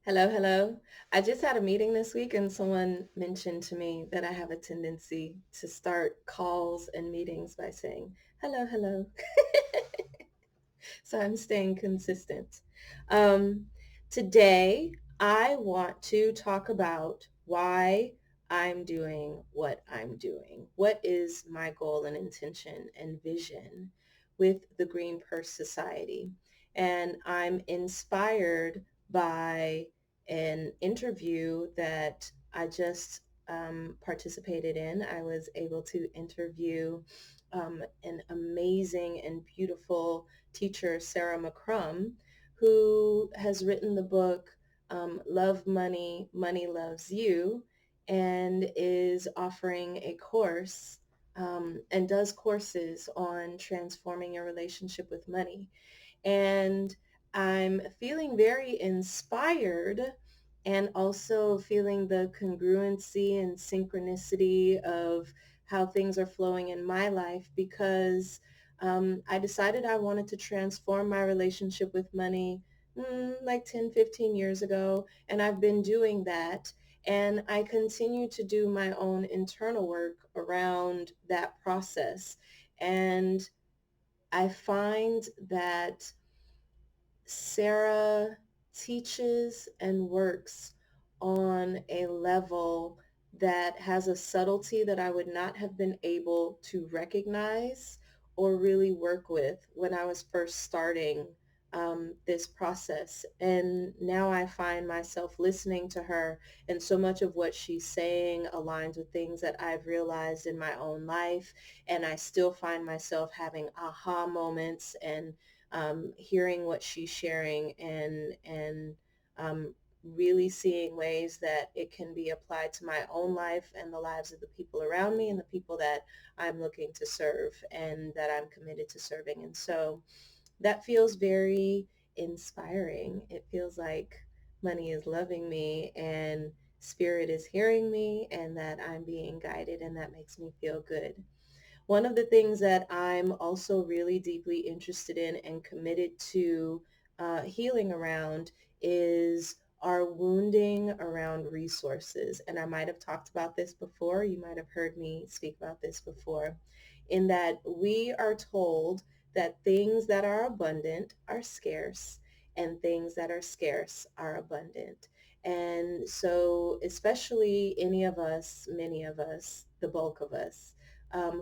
Hello, hello. I just had a meeting this week and someone mentioned to me that I have a tendency to start calls and meetings by saying, hello, hello. So I'm staying consistent. Um, Today, I want to talk about why I'm doing what I'm doing. What is my goal and intention and vision with the Green Purse Society? And I'm inspired by an interview that I just participated in. I was able to interview an amazing and beautiful teacher, Sarah McCrum, who has written the book Love Money, Money Loves You, and is offering a course and does courses on transforming your relationship with money. And I'm feeling very inspired and also feeling the congruency and synchronicity of how things are flowing in my life because I decided I wanted to transform my relationship with money like 10, 15 years ago. And I've been doing that. And I continue to do my own internal work around that process. And I find that Sarah teaches and works on a level that has a subtlety that I would not have been able to recognize or really work with when I was first starting this process. And now I find myself listening to her, and so much of what she's saying aligns with things that I've realized in my own life. And I still find myself having aha moments and hearing what she's sharing and really seeing ways that it can be applied to my own life and the lives of the people around me and the people that I'm looking to serve and that I'm committed to serving. And so that feels very inspiring. It feels like money is loving me and spirit is hearing me and that I'm being guided, and that makes me feel good. One of the things that I'm also really deeply interested in and committed to healing around is our wounding around resources. And I might have talked about this before. You might have heard me speak about this before, in that we are told that things that are abundant are scarce and things that are scarce are abundant. And so especially any of us, many of us, the bulk of us,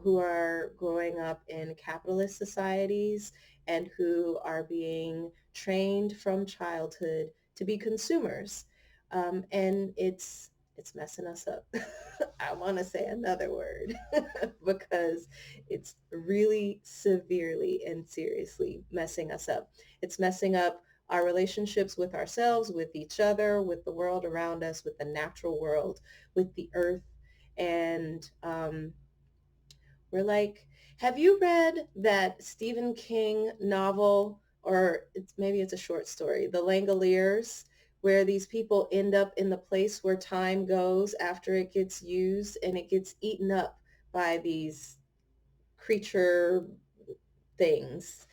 who are growing up in capitalist societies and who are being trained from childhood to be consumers. And it's messing us up. I want to say another word because it's really severely and seriously messing us up. It's messing up our relationships with ourselves, with each other, with the world around us, with the natural world, with the earth. And we're like, have you read that Stephen King novel, or maybe it's a short story, The Langille Ears, where these people end up in the place where time goes after it gets used and it gets eaten up by these creature things?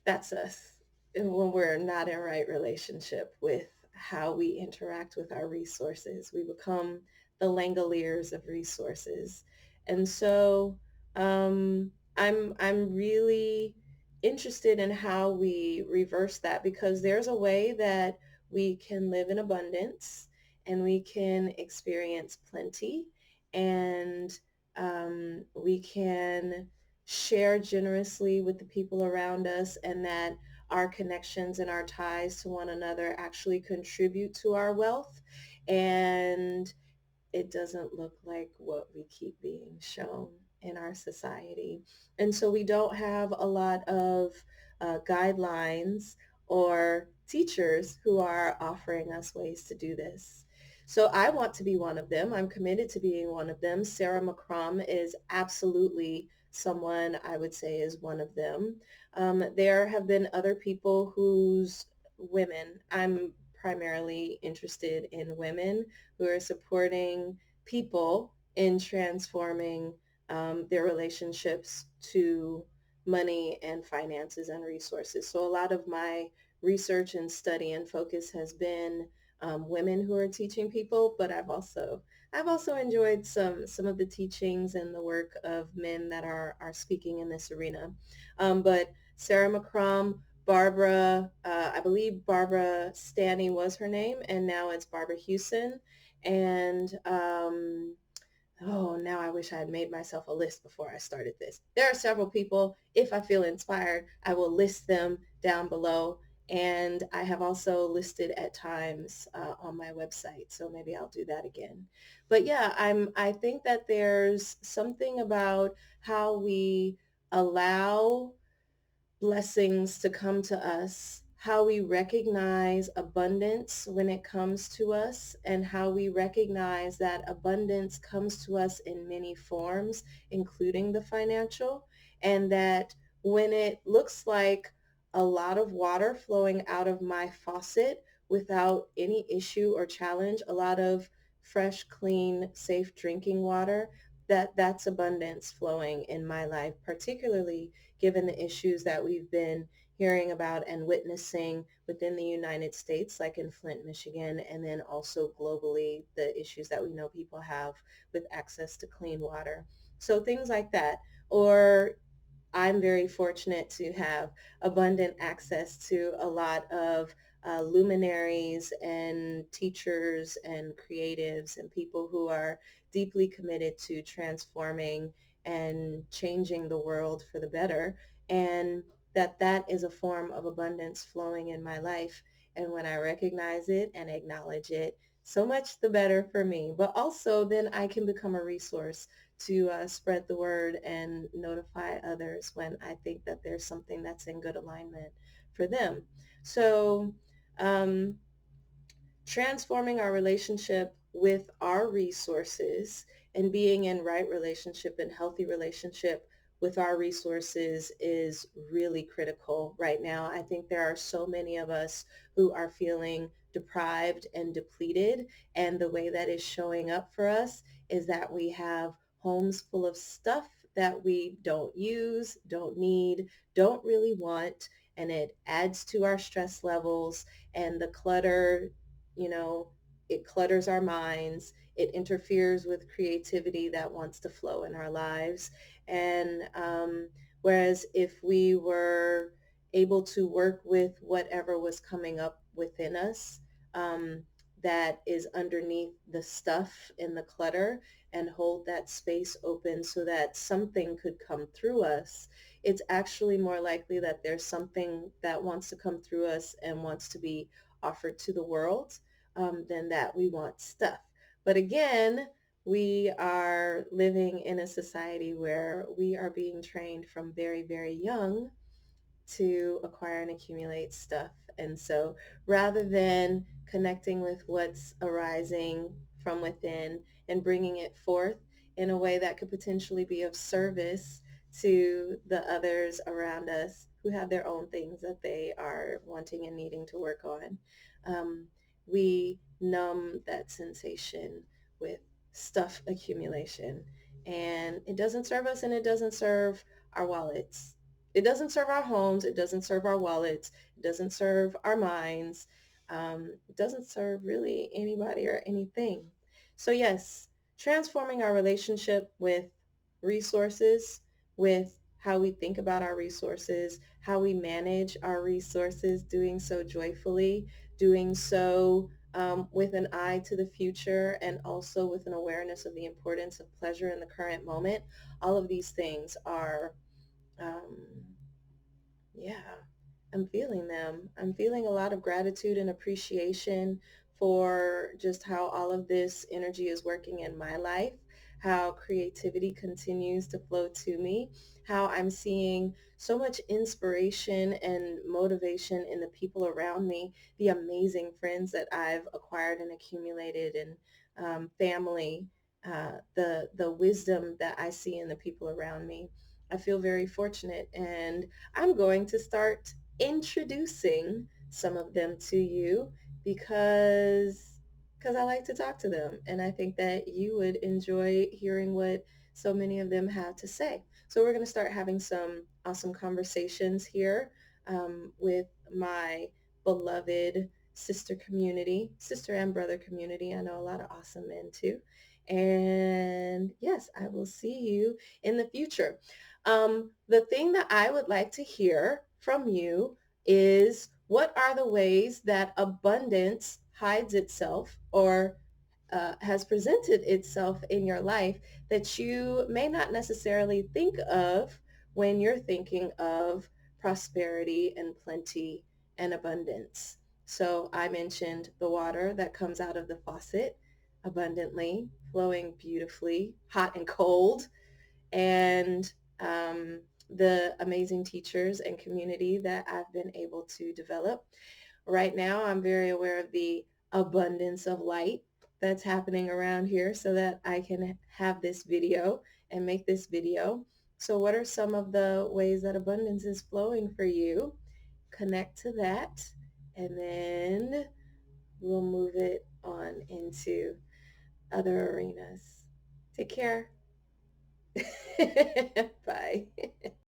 That's us when we're not in right relationship with how we interact with our resources. We become the Langoliers of resources. And so I'm really interested in how we reverse that, because there's a way that we can live in abundance and we can experience plenty, and we can share generously with the people around us, and that our connections and our ties to one another actually contribute to our wealth. And it doesn't look like what we keep being shown in our society. And so we don't have a lot of guidelines or teachers who are offering us ways to do this. So I want to be one of them. I'm committed to being one of them. Sarah McCrum is absolutely someone I would say is one of them. There have been other people whose women, I'm primarily interested in women who are supporting people in transforming their relationships to money and finances and resources. So a lot of my research and study and focus has been women who are teaching people, but I've also enjoyed some of the teachings and the work of men that are speaking in this arena. But Sarah McCrum, Barbara, I believe Barbara Stanny was her name, and now it's Barbara Hewson. And oh, now I wish I had made myself a list before I started this. There are several people. If I feel inspired, I will list them down below. And I have also listed at times on my website. So maybe I'll do that again. But yeah, I think that there's something about how we allow blessings to come to us, how we recognize abundance when it comes to us, and how we recognize that abundance comes to us in many forms, including the financial, and that when it looks like a lot of water flowing out of my faucet without any issue or challenge, a lot of fresh, clean, safe drinking water, that's abundance flowing in my life, particularly given the issues that we've been hearing about and witnessing within the United States, like in Flint, Michigan, and then also globally, the issues that we know people have with access to clean water. So things like that. Or I'm very fortunate to have abundant access to a lot of luminaries and teachers and creatives and people who are deeply committed to transforming and changing the world for the better. And that is a form of abundance flowing in my life. And when I recognize it and acknowledge it, so much the better for me. But also then I can become a resource to spread the word and notify others when I think that there's something that's in good alignment for them. So um, transforming our relationship with our resources and being in right relationship and healthy relationship with our resources is really critical right now. I think there are so many of us who are feeling deprived and depleted, and the way that is showing up for us is that we have homes full of stuff that we don't use, don't need, don't really want, and it adds to our stress levels, and the clutter, you know, it clutters our minds. It interferes with creativity that wants to flow in our lives. And whereas if we were able to work with whatever was coming up within us, um, that is underneath the stuff in the clutter, and hold that space open so that something could come through us, it's actually more likely that there's something that wants to come through us and wants to be offered to the world, than that we want stuff. But again, we are living in a society where we are being trained from very, very young to acquire and accumulate stuff. And so rather than connecting with what's arising from within and bringing it forth in a way that could potentially be of service to the others around us who have their own things that they are wanting and needing to work on, um, we numb that sensation with stuff accumulation. And it doesn't serve us, and it doesn't serve our wallets. It doesn't serve our homes. It doesn't serve our wallets. It doesn't serve our minds. It doesn't serve really anybody or anything. So yes, transforming our relationship with resources, with how we think about our resources, how we manage our resources, doing so joyfully, doing so with an eye to the future, and also with an awareness of the importance of pleasure in the current moment. All of these things are um, yeah, I'm feeling them. I'm feeling a lot of gratitude and appreciation for just how all of this energy is working in my life, how creativity continues to flow to me, how I'm seeing so much inspiration and motivation in the people around me, the amazing friends that I've acquired and accumulated, and family, the wisdom that I see in the people around me. I feel very fortunate, and I'm going to start introducing some of them to you because I like to talk to them, and I think that you would enjoy hearing what so many of them have to say. So we're going to start having some awesome conversations here with my beloved sister community, sister and brother community. I know a lot of awesome men too. And yes, I will see you in the future. The thing that I would like to hear from you is, what are the ways that abundance hides itself or has presented itself in your life that you may not necessarily think of when you're thinking of prosperity and plenty and abundance? So I mentioned the water that comes out of the faucet abundantly, flowing beautifully, hot and cold, and the amazing teachers and community that I've been able to develop. Right now, I'm very aware of the abundance of light that's happening around here so that I can have this video and make this video. So what are some of the ways that abundance is flowing for you? Connect to that, and then we'll move it on into other arenas. Take care. Bye.